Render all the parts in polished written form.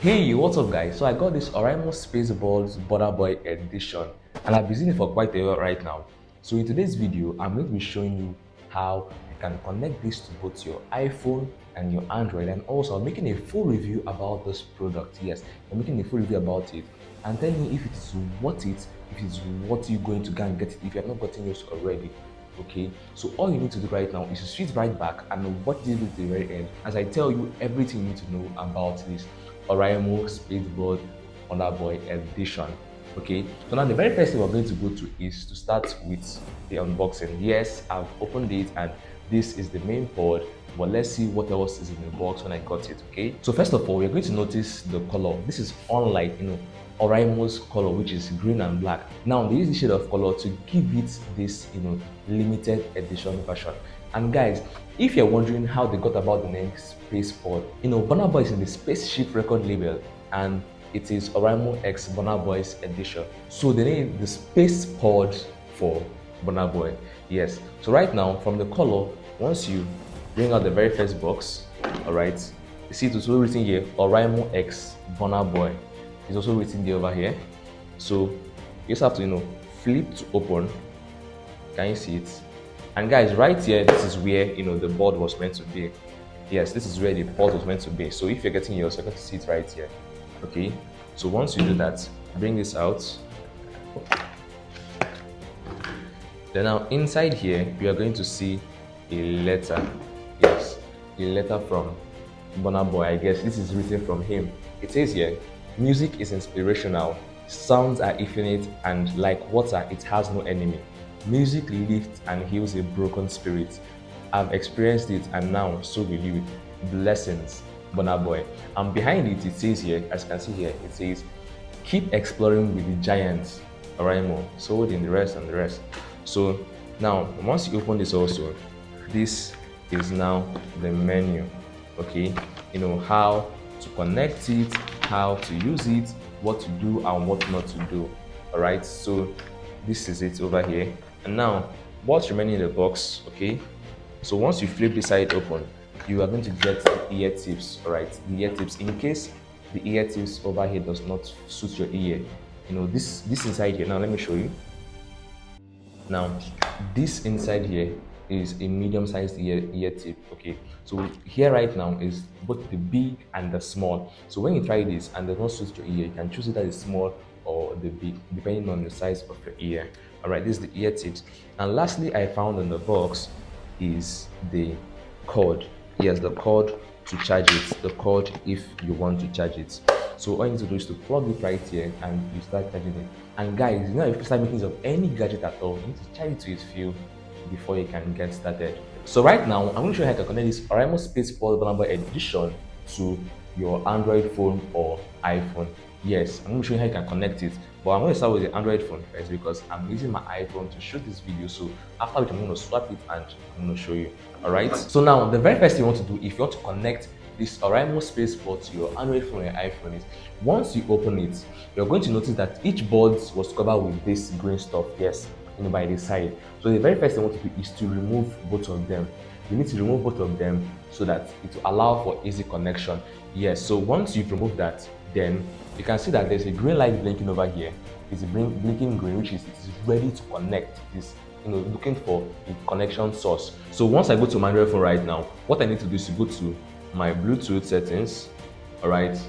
Hey, what's up guys? So I got this Oraimo SpacePods Border Boy edition and I've been using it for quite a while right now. So in today's video, I'm going to be showing you how you can connect this to both your iPhone and your Android, and also I'm making a full review about this product. Yes, I'm making a full review about it and telling you if it is worth it, if it's worth you going to go and get it if you have not gotten yours already. Okay, so all you need to do right now is to switch right back and watch this video to the very end as I tell you everything you need to know about this Oraimo SpacePods Boy edition. Okay, so now the very first thing we're going to go to is to start with the unboxing. Yes, I've opened it and this is the main pod, but let's see what else is in the box when I got it. Okay, so first of all, we're going to notice the color. This is unlike Oraimo's color, which is green and black. Now they use this shade of color to give it this limited edition version. And guys, if you're wondering how they got about the name SpacePod, Burna Boy is in the Spaceship record label and it is Oraimo X Burna Boy's edition. So they named the SpacePod for Burna Boy. Yes. So right now, from the color, once you bring out the very first box, alright, you see it's also written here, Oraimo X Burna Boy. It's also written there over here. So you just have to flip to open. Can you see it? And guys, right here, this is where the board was meant to be. Yes, this is where the port was meant to be. So if you're getting yours, you're going to see it right here. Okay, so once you do that, bring this out. Then now inside here, you are going to see a letter. Yes, a letter from Burna Boy. I guess this is written from him. It says here, music is inspirational, sounds are infinite, and like water, it has no enemy. Music lifts and heals a broken spirit. I've experienced it and now so will you. Blessings, Burna Boy. And behind it, it says here, as you can see here, it says, keep exploring with the giants, Oraimo. So in the rest and the rest. So now, once you open this also, this is now the menu. Okay, how to connect it, how to use it, what to do and what not to do. All right, so this is it over here. And now what's remaining in the box? Okay, so once you flip this side open, you are going to get the ear tips. All right, the ear tips, in case the ear tips over here does not suit your ear, this inside here. Now let me show you. Now this inside here is a medium-sized ear tip. Okay, so here right now is both the big and the small. So when you try this and does not suit your ear, you can choose either the small or the big, depending on the size of your ear. All right, this is the ear tips. And lastly, I found in the box is the cord. Yes, the cord to charge it, the cord if you want to charge it. So all you need to do is to plug it right here and you start charging it. And guys, if you start making use of any gadget at all, you need to charge it to its full before you can get started. So right now, I'm going to show you how to connect this Oraimo SpacePods Burna Boy edition to your Android phone or iPhone. Yes, I'm going to show you how you can connect it, but I'm going to start with the Android phone first because I'm using my iPhone to shoot this video. So after which I'm going to swap it and I'm going to show you. All right. So now the very first thing you want to do if you want to connect this Oraimo SpacePods to your Android phone or your iPhone is once you open it, you're going to notice that each board was covered with this green stuff. Yes, by the side. So the very first thing you want to do is to remove both of them. You need to remove both of them so that it will allow for easy connection. Yes, so once you've removed that, then you can see that there's a green light blinking over here. It's a blinking green, which is it is ready to connect. It is looking for a connection source. So once I go to my Android phone right now, what I need to do is to go to my Bluetooth settings. All right.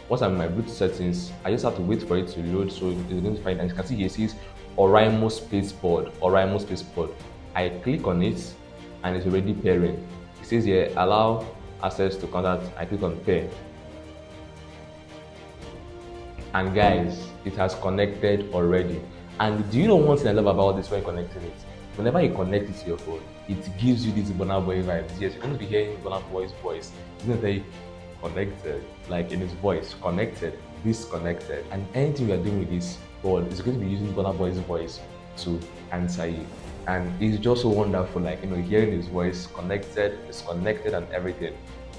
Once I'm in my Bluetooth settings, I just have to wait for it to load. So it's going to find, and you can see here it says Oraimo SpacePods. I click on it and it's already pairing. It says here allow access to contact. I click on pair. And guys, it has connected already. And do you know one thing I love about this when connecting it? Whenever you connect it to your phone, it gives you this Burna Boy vibes. Yes, you're going to be hearing Burna Boy's voice. It's going to say connected, like in his voice, connected, disconnected. And anything you're doing with this board is going to be using Burna Boy's voice to answer you. And it's just so wonderful, like hearing his voice, connected, disconnected, and everything.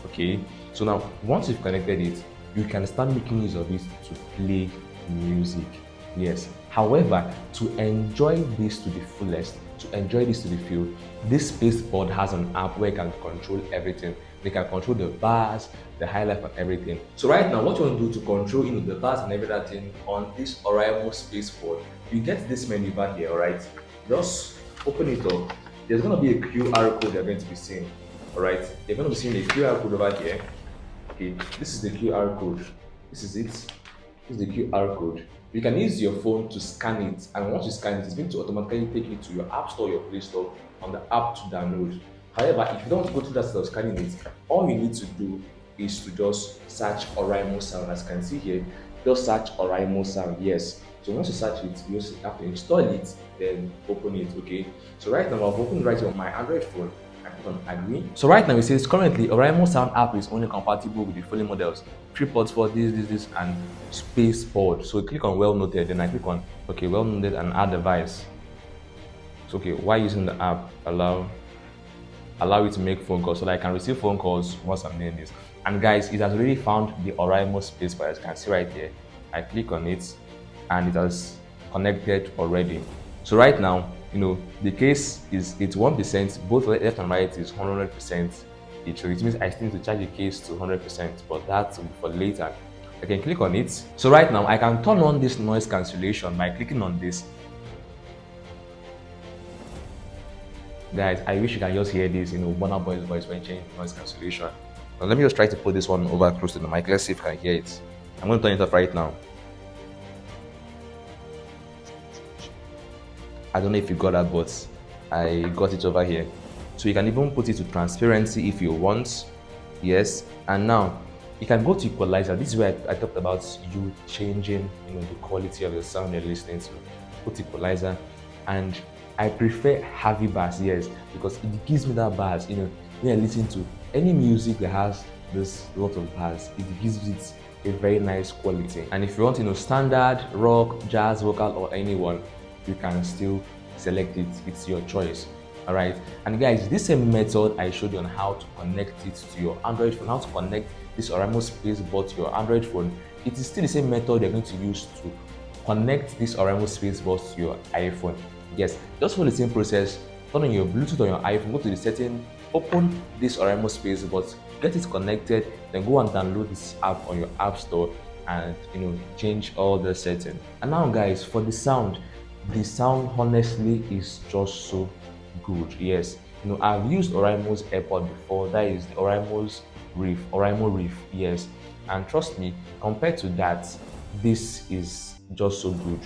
Okay, so now once you've connected it, you can start making use of it to play music. Yes, however, to enjoy this to the fullest, to enjoy this to the full, this SpacePod has an app where you can control everything. They can control the bars, the highlight, and everything. So right now, what you want to do to control the bars and everything on this Oraimo SpacePod, you get this menu bar here, alright? Just open it up. There's gonna be a QR code you're going to be seeing. Alright, you're going to be seeing a QR code over here. Okay, this is the QR code. This is it. This is the QR code. You can use your phone to scan it, and once you scan it, it's going to automatically take you to your App Store, your Play Store, on the app to download. However, if you don't go through that step of scanning it, all you need to do is to just search Oraimo sound. As you can see here, just search Oraimo sound. Yes. So once you search it, you just have to install it, then open it. Okay. So right now, I've opened right here on my Android phone. I click on agree. So right now it says currently Oraimo Sound app is only compatible with the following models: 3 ports for this, and SpacePod. So click on well noted, then I click on okay, well noted, and add device. So okay, why using the app? Allow it to make phone calls so that I can receive phone calls once I'm doing this. And guys, it has already found the Oraimo SpacePod, as you can see right here. I click on it and it has connected already. So right now, the case is it's 1%, both left and right is 100% each. So it means I still need to charge the case to 100%, but that's for later. I can click on it. So right now I can turn on this noise cancellation by clicking on this. Guys, I wish you can just hear this, Burna Boy's voice when changing noise cancellation. Now let me just try to put this one over close to the mic. Let's see if I can hear it. I'm going to turn it off right now. I don't know if you got that, but I got it over here. So you can even put it to transparency if you want. Yes. And now you can go to equalizer. This is where I talked about you changing, the quality of the sound you're listening to. Put equalizer, and I prefer heavy bass, yes, because it gives me that bass. When I listen to any music that has this lot of bass, it gives it a very nice quality. And if you want, standard, rock, jazz, vocal, or anyone, you can still select it. It's your choice. All right. And guys, this same method I showed you on how to connect it to your Android phone, how to connect this Oraimo SpacePod to your Android phone. It is still the same method you're going to use to connect this Oraimo SpacePod to your iPhone. Yes, just follow the same process. Turn on your Bluetooth on your iPhone, go to the setting, open this Oraimo SpacePod, get it connected, then go and download this app on your App Store and change all the settings. And now guys, for the sound honestly is just so good. Yes, I've used Oraimo's AirPod before. That is the Oraimo Reef. Yes, and trust me, compared to that, this is just so good.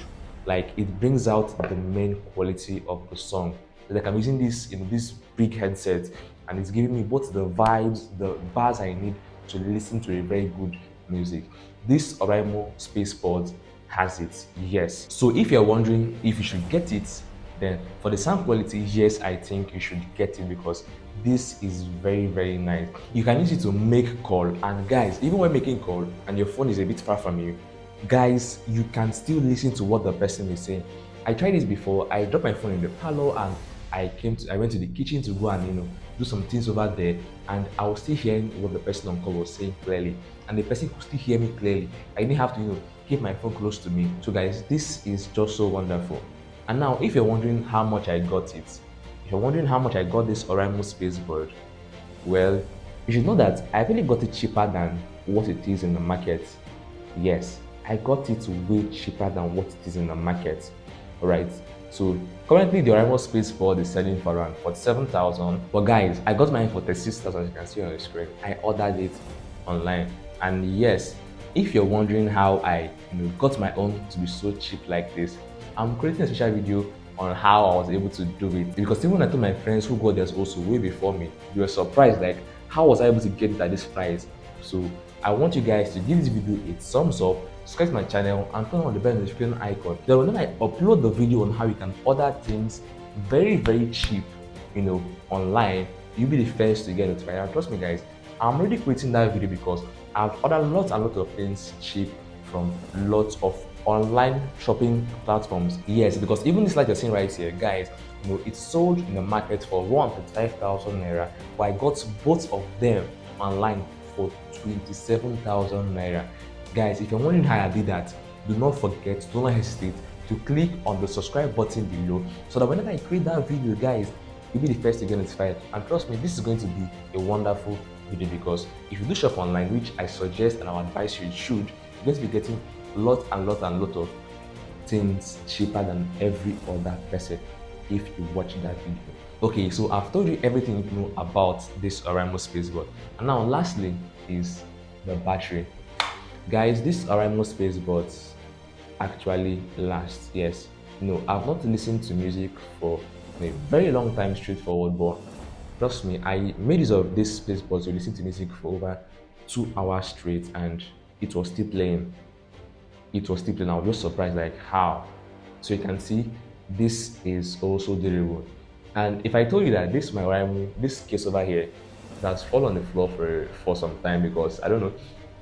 Like, it brings out the main quality of the song. Like, I'm using this this big headset, and it's giving me both the vibes, the bars I need to listen to a very good music. This Oraimo SpacePod has it. Yes. So if you're wondering if you should get it, then for the sound quality, yes, I think you should get it, because this is very, very nice. You can use it to make call, and guys, even when making call and your phone is a bit far from you, guys, you can still listen to what the person is saying. I tried this before. I dropped my phone in the parlor and I went to the kitchen to go and do some things over there, and I was still hearing what the person on call was saying clearly, and the person could still hear me clearly. I didn't have to keep my phone close to me. So guys, this is just so wonderful. And now, if you're wondering how much I got it, if you're wondering how much I got this Oraimo SpacePod, well, you should know that I really got it cheaper than what it is in the market. Yes, I got it way cheaper than what it is in the market. Alright, so currently the Oraimo SpacePod is selling for around 47,000. But guys, I got mine for 36,000, as you can see on the screen. I ordered it online. And yes, if you're wondering how I got my own to be so cheap like this, I'm creating a special video on how I was able to do it. Because even when I told my friends who got theirs also way before me, they were surprised, like, how was I able to get it at this price? So I want you guys to give this video a thumbs up, subscribe to my channel, and turn on the bell notification icon. Then when I upload the video on how you can order things very, very cheap, online, you'll be the first to get notified. And trust me guys, I'm already creating that video because I've ordered lots and lots of things cheap from lots of online shopping platforms. Yes, because even this light you're seeing right here, guys, it's sold in the market for 135,000 naira, but I got both of them online for 27,000 naira. Guys, if you're wondering how I did that, do not forget, do not hesitate to click on the subscribe button below, so that whenever I create that video, guys, you'll be the first to get notified. And trust me, this is going to be a wonderful video, because if you do shop online, which I suggest and I advise you should, you're going to be getting lot of things cheaper than every other person if you watch that video. Okay, so I've told you everything you know about this Oraimo SpacePod. And now lastly is the battery. Guys, this Oraimo SpacePods actually last. Yes, no, I've not listened to music for a very long time straightforward, but trust me, I made use of this SpacePods to listen to music for over 2 hours straight, and it was still playing. It was still playing. I was just surprised, like how. So you can see this is also durable. And if I told you that this my Oraimo, this case over here, it has fallen on the floor for some time, because I don't know.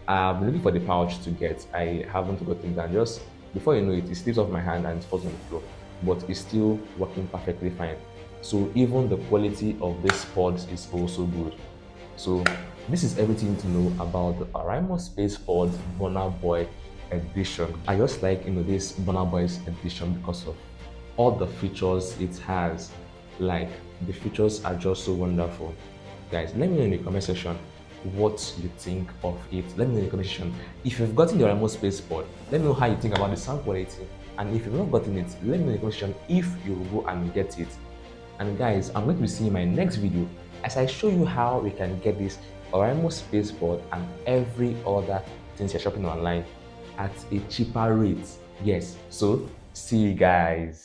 I've been looking for the pouch to get. I haven't gotten it, and just before you know it, it slips off my hand and it falls on the floor. But it's still working perfectly fine. So even the quality of this pods is also good. So this is everything to know about the Oraimo SpacePods Burna Boy edition. I just like this Burna Boy's edition because of all the features it has. Like, the features are just so wonderful. Guys, let me know in the comment section what you think of it. Let me know in the comment section if you've gotten the Oraimo SpacePod. Let me know how you think about the sound quality. And if you've not gotten it, let me know in the comment section if you will go and get it. And guys, I'm going to be seeing you in my next video as I show you how we can get this Oraimo SpacePod and every other things you're shopping online at a cheaper rate. Yes, so see you guys.